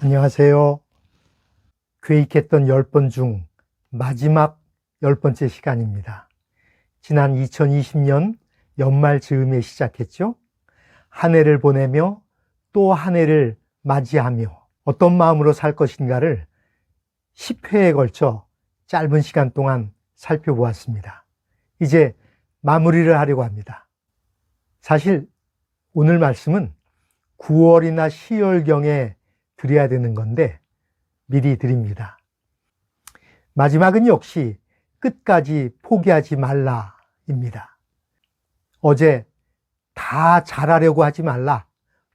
안녕하세요. 계획했던 10번 중 마지막 10번째 시간입니다. 지난 2020년 연말 즈음에 시작했죠. 한 해를 보내며 또 한 해를 맞이하며 어떤 마음으로 살 것인가를 10회에 걸쳐 짧은 시간 동안 살펴보았습니다. 이제 마무리를 하려고 합니다. 사실 오늘 말씀은 9월이나 10월경에 드려야 되는 건데 미리 드립니다. 마지막은 역시 끝까지 포기하지 말라입니다. 어제 다 잘하려고 하지 말라,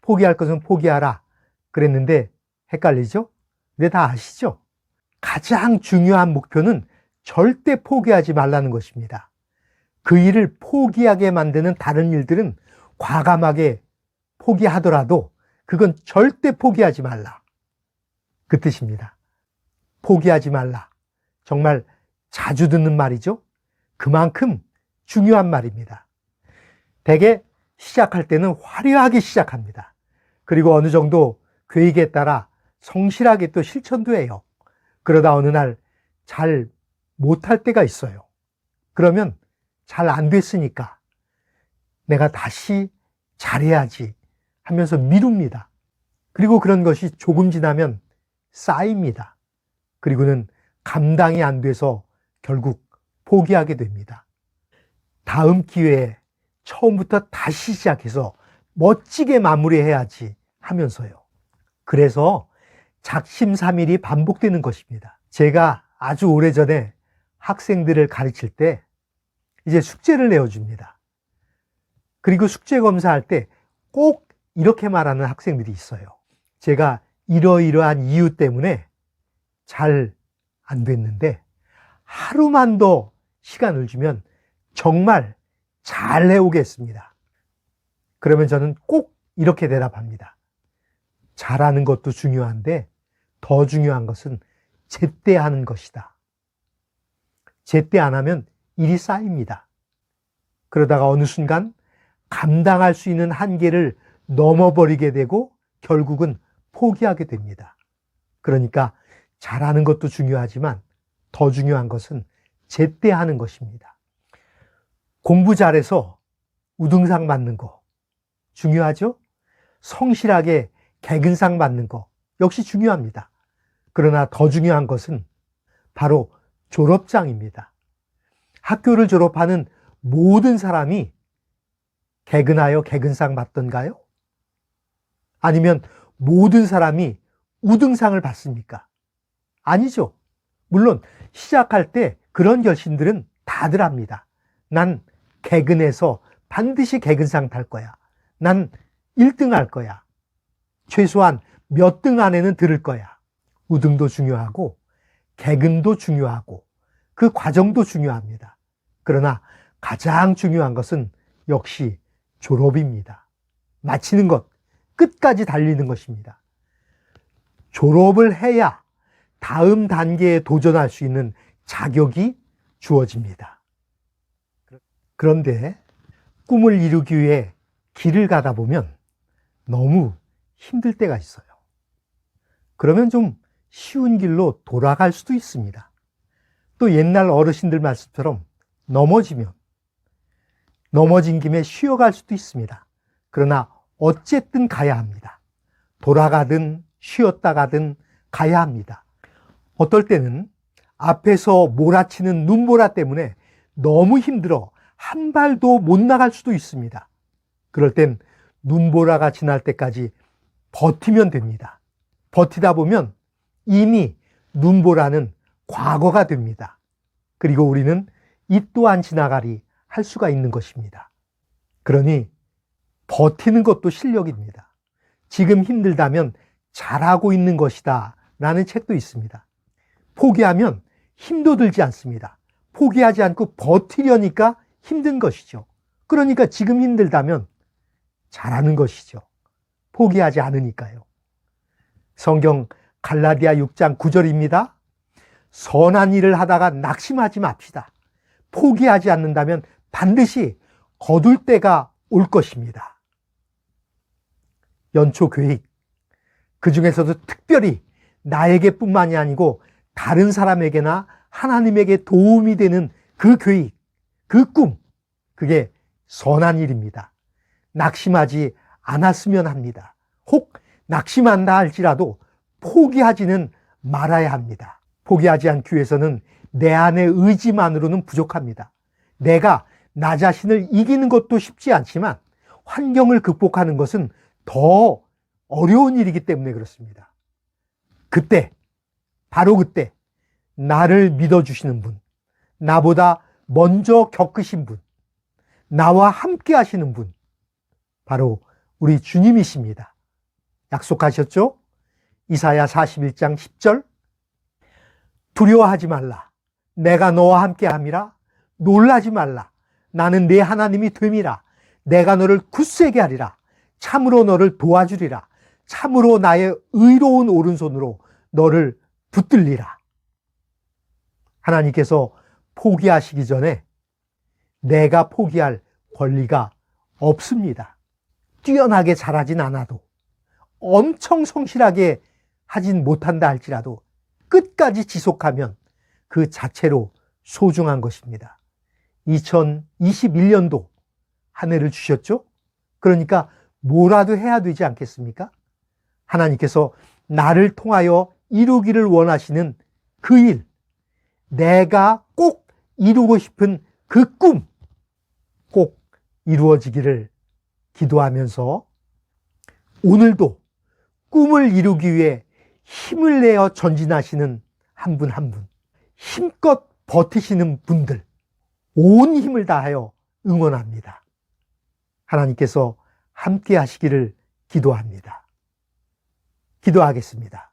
포기할 것은 포기하라 그랬는데 헷갈리죠? 근데 다 아시죠? 가장 중요한 목표는 절대 포기하지 말라는 것입니다. 그 일을 포기하게 만드는 다른 일들은 과감하게 포기하더라도 그건 절대 포기하지 말라. 그 뜻입니다. 포기하지 말라. 정말 자주 듣는 말이죠. 그만큼 중요한 말입니다. 대개 시작할 때는 화려하게 시작합니다. 그리고 어느 정도 계획에 따라 성실하게 또 실천도 해요. 그러다 어느 날 잘 못할 때가 있어요. 그러면 잘 안 됐으니까 내가 다시 잘해야지 하면서 미룹니다. 그리고 그런 것이 조금 지나면 쌓입니다. 그리고는 감당이 안 돼서 결국 포기하게 됩니다. 다음 기회에 처음부터 다시 시작해서 멋지게 마무리해야지 하면서요. 그래서 작심삼일이 반복되는 것입니다. 제가 아주 오래전에 학생들을 가르칠 때 이제 숙제를 내어줍니다. 그리고 숙제 검사할 때 꼭 이렇게 말하는 학생들이 있어요. 제가 이러이러한 이유 때문에 잘 안 됐는데 하루만 더 시간을 주면 정말 잘 해오겠습니다. 그러면 저는 꼭 이렇게 대답합니다. 잘하는 것도 중요한데 더 중요한 것은 제때 하는 것이다. 제때 안 하면 일이 쌓입니다. 그러다가 어느 순간 감당할 수 있는 한계를 넘어버리게 되고 결국은 포기하게 됩니다. 그러니까 잘하는 것도 중요하지만 더 중요한 것은 제때 하는 것입니다. 공부 잘해서 우등상 받는 거 중요하죠? 성실하게 개근상 받는 거 역시 중요합니다. 그러나 더 중요한 것은 바로 졸업장입니다. 학교를 졸업하는 모든 사람이 개근하여 개근상 받던가요? 아니면 모든 사람이 우등상을 받습니까? 아니죠. 물론 시작할 때 그런 결심들은 다들 합니다. 난 개근해서 반드시 개근상 탈 거야. 난 1등 할 거야. 최소한 몇 등 안에는 들을 거야. 우등도 중요하고 개근도 중요하고 그 과정도 중요합니다. 그러나 가장 중요한 것은 역시 졸업입니다. 마치는 것, 끝까지 달리는 것입니다. 졸업을 해야 다음 단계에 도전할 수 있는 자격이 주어집니다. 그런데 꿈을 이루기 위해 길을 가다 보면 너무 힘들 때가 있어요. 그러면 좀 쉬운 길로 돌아갈 수도 있습니다. 또 옛날 어르신들 말씀처럼 넘어진 김에 쉬어갈 수도 있습니다. 그러나 어쨌든 가야 합니다. 돌아가든 쉬었다 가든 가야 합니다. 어떨 때는 앞에서 몰아치는 눈보라 때문에 너무 힘들어 한 발도 못 나갈 수도 있습니다. 그럴 땐 눈보라가 지날 때까지 버티면 됩니다. 버티다 보면 이미 눈보라는 과거가 됩니다. 그리고 우리는 이 또한 지나가리 할 수가 있는 것입니다. 그러니 버티는 것도 실력입니다. 지금 힘들다면 잘하고 있는 것이다 라는 책도 있습니다. 포기하면 힘도 들지 않습니다. 포기하지 않고 버티려니까 힘든 것이죠. 그러니까 지금 힘들다면 잘하는 것이죠. 포기하지 않으니까요. 성경 갈라디아 6장 9절입니다. 선한 일을 하다가 낙심하지 맙시다. 포기하지 않는다면 반드시 거둘 때가 올 것입니다. 연초 계획, 그 중에서도 특별히 나에게뿐만이 아니고 다른 사람에게나 하나님에게 도움이 되는 그 계획, 그 꿈, 그게 선한 일입니다. 낙심하지 않았으면 합니다. 혹 낙심한다 할지라도 포기하지는 말아야 합니다. 포기하지 않기 위해서는 내 안의 의지만으로는 부족합니다. 내가 나 자신을 이기는 것도 쉽지 않지만 환경을 극복하는 것은 더 어려운 일이기 때문에 그렇습니다. 그때, 바로 그때 나를 믿어주시는 분, 나보다 먼저 겪으신 분, 나와 함께 하시는 분, 바로 우리 주님이십니다. 약속하셨죠? 이사야 41장 10절, 두려워하지 말라. 내가 너와 함께 함이라. 놀라지 말라. 나는 네 하나님이 됨이라. 내가 너를 굳세게 하리라. 참으로 너를 도와주리라. 참으로 나의 의로운 오른손으로 너를 붙들리라. 하나님께서 포기하시기 전에 내가 포기할 권리가 없습니다. 뛰어나게 잘하진 않아도, 엄청 성실하게 하진 못한다 할지라도 끝까지 지속하면 그 자체로 소중한 것입니다. 2021년도 한 해를 주셨죠? 그러니까 뭐라도 해야 되지 않겠습니까? 하나님께서 나를 통하여 이루기를 원하시는 그 일, 내가 꼭 이루고 싶은 그 꿈, 꼭 이루어지기를 기도하면서 오늘도 꿈을 이루기 위해 힘을 내어 전진하시는 한 분 한 분, 힘껏 버티시는 분들, 온 힘을 다하여 응원합니다. 하나님께서 함께 하시기를 기도합니다. 기도하겠습니다.